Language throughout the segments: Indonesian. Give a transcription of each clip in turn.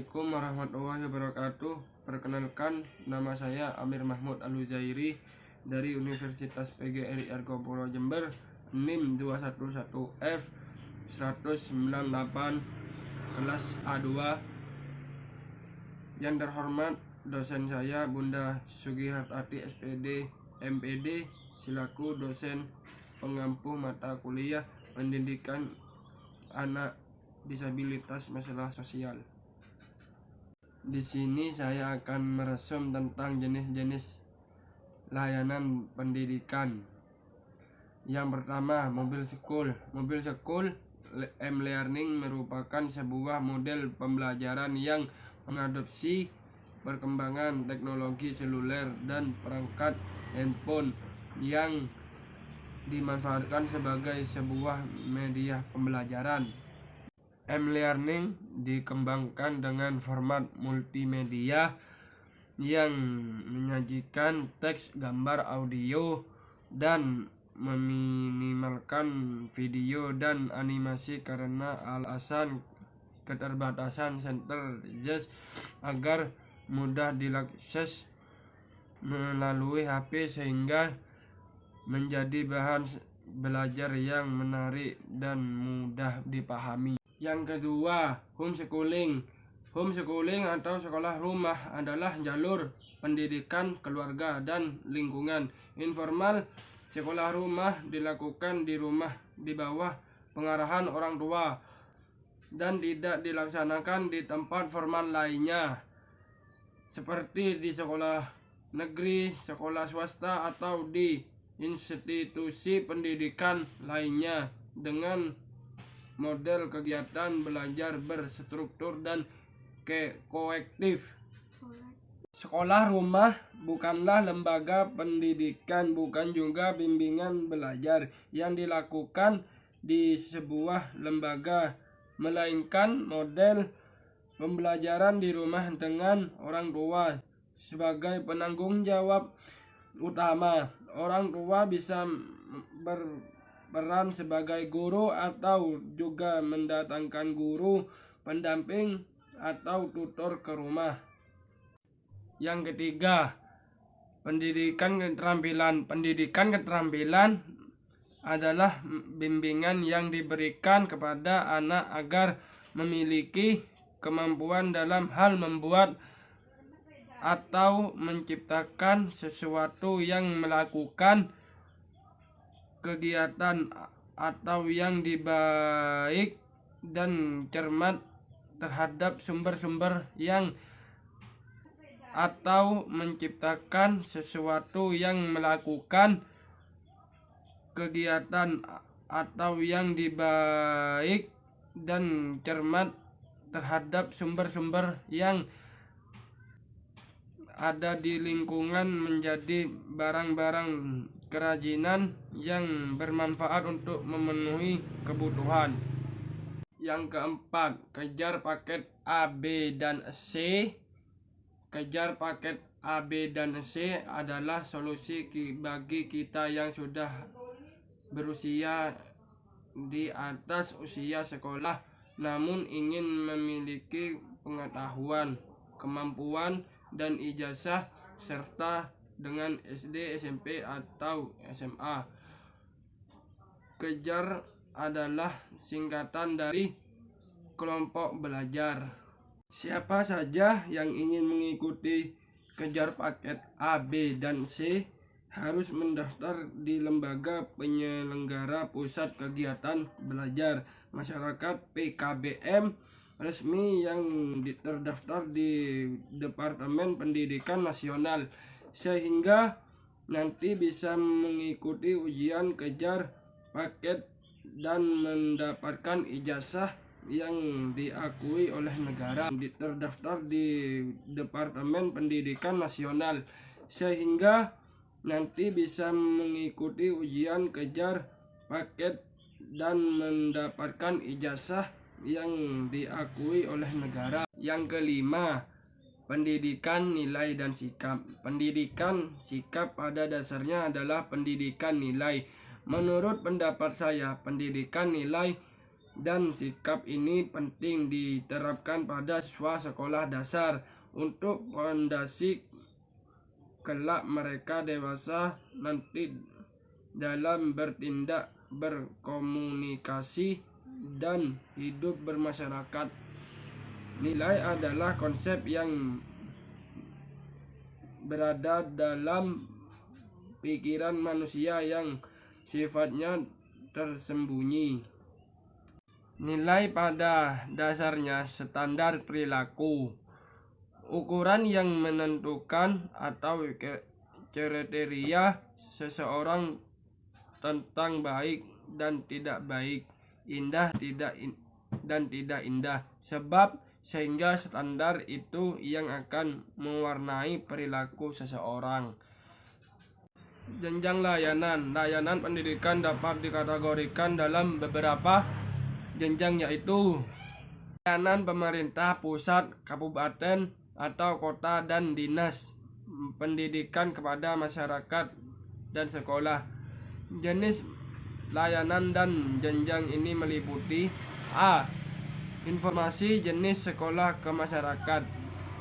Assalamualaikum warahmatullahi wabarakatuh. Perkenalkan, nama saya Amir Mahmud Al-Huzairi dari Universitas PGRI Argopuro Jember, NIM 211F 198 kelas A2. Yang terhormat dosen saya Bunda Sugihartati SPD MPD selaku dosen pengampu mata kuliah pendidikan anak disabilitas masalah sosial. Di sini saya akan meresum tentang jenis-jenis layanan pendidikan. Yang pertama, mobil school. Mobil school M-Learning merupakan sebuah model pembelajaran yang mengadopsi perkembangan teknologi seluler dan perangkat handphone yang dimanfaatkan sebagai sebuah media pembelajaran. M-Learning dikembangkan dengan format multimedia yang menyajikan teks, gambar, audio, dan meminimalkan video dan animasi karena alasan keterbatasan center just agar mudah diakses melalui HP sehingga menjadi bahan belajar yang menarik dan mudah dipahami. Yang kedua, homeschooling. Homeschooling atau sekolah rumah adalah jalur pendidikan keluarga dan lingkungan informal. Sekolah rumah dilakukan di rumah di bawah pengarahan orang tua dan tidak dilaksanakan di tempat formal lainnya seperti di sekolah negeri, sekolah swasta, atau di institusi pendidikan lainnya dengan model kegiatan belajar berstruktur dan kolektif. Sekolah rumah bukanlah lembaga pendidikan, bukan juga bimbingan belajar yang dilakukan di sebuah lembaga, melainkan model pembelajaran di rumah dengan orang tua sebagai penanggung jawab utama. Orang tua bisa berperan sebagai guru atau juga mendatangkan guru pendamping atau tutor ke rumah. Yang ketiga, pendidikan keterampilan. Pendidikan keterampilan adalah bimbingan yang diberikan kepada anak agar memiliki kemampuan dalam hal membuat atau menciptakan sesuatu, yang melakukan kegiatan atau yang baik dan cermat terhadap sumber-sumber yang atau menciptakan sesuatu, yang melakukan kegiatan atau yang baik dan cermat terhadap sumber-sumber yang ada di lingkungan, menjadi barang-barang kerajinan yang bermanfaat untuk memenuhi kebutuhan. Yang keempat, kejar paket A, B, dan C. Kejar paket A, B, dan C adalah solusi bagi kita yang sudah berusia di atas usia sekolah namun ingin memiliki pengetahuan, kemampuan, dan ijazah serta dengan SD, SMP, atau SMA. Kejar adalah singkatan dari kelompok belajar. Siapa saja yang ingin mengikuti kejar paket A, B, dan C harus mendaftar di lembaga penyelenggara pusat kegiatan belajar masyarakat PKBM resmi yang terdaftar di Departemen Pendidikan Nasional, sehingga nanti bisa mengikuti ujian kejar paket dan mendapatkan ijazah yang diakui oleh negara. Terdaftar di Departemen Pendidikan Nasional, sehingga nanti bisa mengikuti ujian kejar paket dan mendapatkan ijazah yang diakui oleh negara. Yang kelima, pendidikan nilai dan sikap. Pendidikan sikap pada dasarnya adalah pendidikan nilai. Menurut pendapat saya, pendidikan nilai dan sikap ini penting diterapkan pada siswa sekolah dasar untuk fondasi kelak mereka dewasa nanti dalam bertindak, berkomunikasi, dan hidup bermasyarakat. Nilai adalah konsep yang berada dalam pikiran manusia yang sifatnya tersembunyi. Nilai pada dasarnya standar perilaku, ukuran yang menentukan atau kriteria seseorang tentang baik dan tidak baik, indah dan tidak indah, sebab sehingga standar itu yang akan mewarnai perilaku seseorang. Jenjang layanan. Layanan pendidikan dapat dikategorikan dalam beberapa jenjang, yaitu layanan pemerintah pusat, kabupaten, atau kota, dan dinas pendidikan kepada masyarakat dan sekolah. Jenis layanan dan jenjang ini meliputi: A. Informasi jenis sekolah ke masyarakat.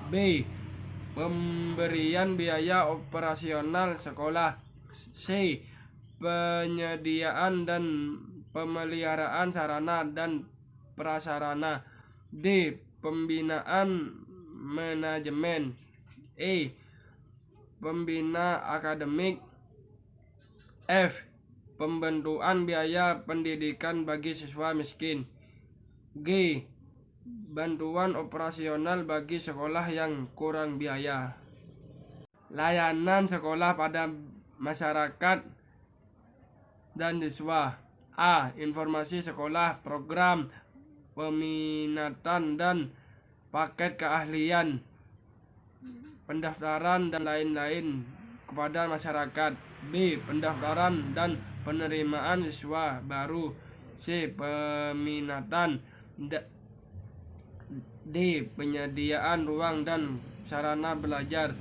B. Pemberian biaya operasional sekolah. C. Penyediaan dan pemeliharaan sarana dan prasarana. D. Pembinaan manajemen. E. Pembina akademik. F. Pembentukan biaya pendidikan bagi siswa miskin. G. Bantuan operasional bagi sekolah yang kurang biaya. Layanan sekolah pada masyarakat dan siswa. A. Informasi sekolah, program, peminatan dan paket keahlian, pendaftaran dan lain-lain kepada masyarakat. B. Pendaftaran dan penerimaan siswa baru. C. Peminatan. D. Penyediaan ruang dan sarana belajar.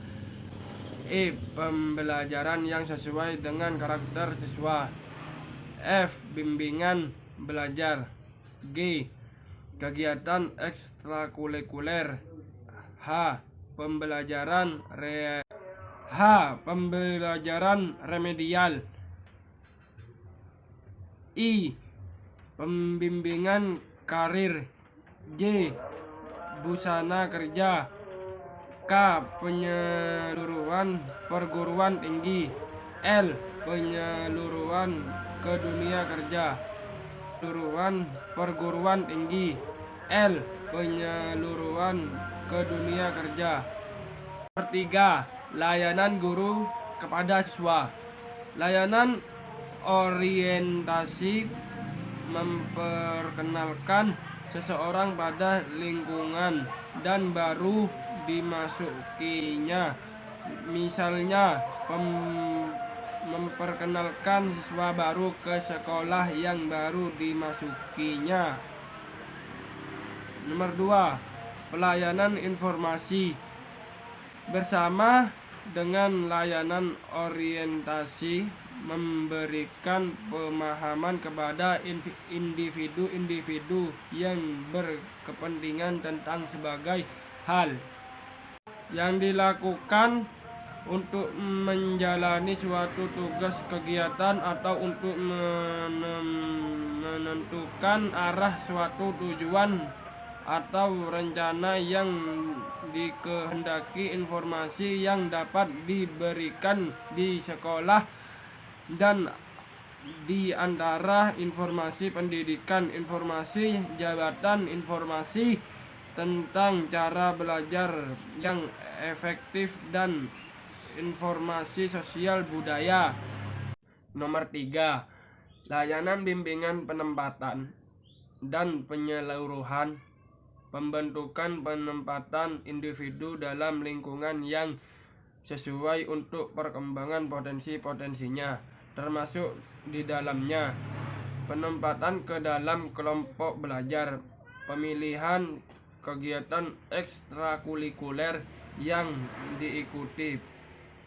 E. Pembelajaran yang sesuai dengan karakter siswa. F. Bimbingan belajar. G. Kegiatan ekstrakurikuler. H. Pembelajaran remedial. I. Pembimbingan karir. J. Busana kerja. K. Penyeluruhan perguruan tinggi. L. Penyeluruhan ke dunia kerja. Perguruan tinggi. L. Penyeluruhan ke dunia kerja. Ketiga, layanan guru kepada siswa. Layanan orientasi memperkenalkan seseorang pada lingkungan dan baru dimasukinya. Misalnya, memperkenalkan siswa baru ke sekolah yang baru dimasukinya. Nomor 2, pelayanan informasi. Bersama dengan layanan orientasi memberikan pemahaman kepada individu-individu yang berkepentingan tentang sebagai hal yang dilakukan untuk menjalani suatu tugas kegiatan atau untuk menentukan arah suatu tujuan atau rencana yang dikehendaki. Informasi yang dapat diberikan di sekolah dan di antara informasi pendidikan, informasi jabatan, informasi tentang cara belajar yang efektif, dan informasi sosial budaya. Nomor 3, layanan bimbingan penempatan dan penyeluruhan. Pembentukan penempatan individu dalam lingkungan yang sesuai untuk perkembangan potensi-potensinya, termasuk di dalamnya penempatan ke dalam kelompok belajar, pemilihan kegiatan ekstrakurikuler yang diikuti,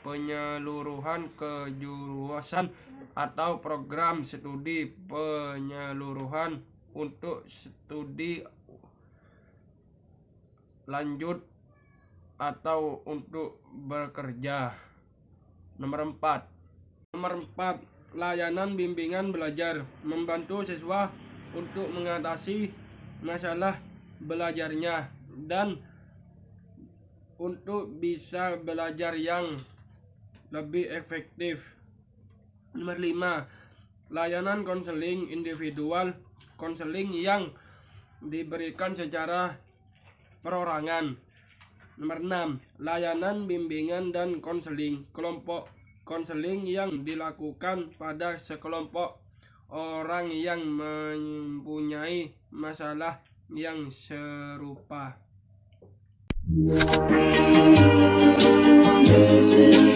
penyeluruhan kejurusan atau program studi, penyeluruhan untuk studi lanjut atau untuk bekerja. Nomor 4, layanan bimbingan belajar membantu siswa untuk mengatasi masalah belajarnya dan untuk bisa belajar yang lebih efektif. Nomor 5, layanan konseling individual, konseling yang diberikan secara perorangan. Nomor 6, layanan bimbingan dan konseling kelompok, konseling yang dilakukan pada sekelompok orang yang mempunyai masalah yang serupa. This is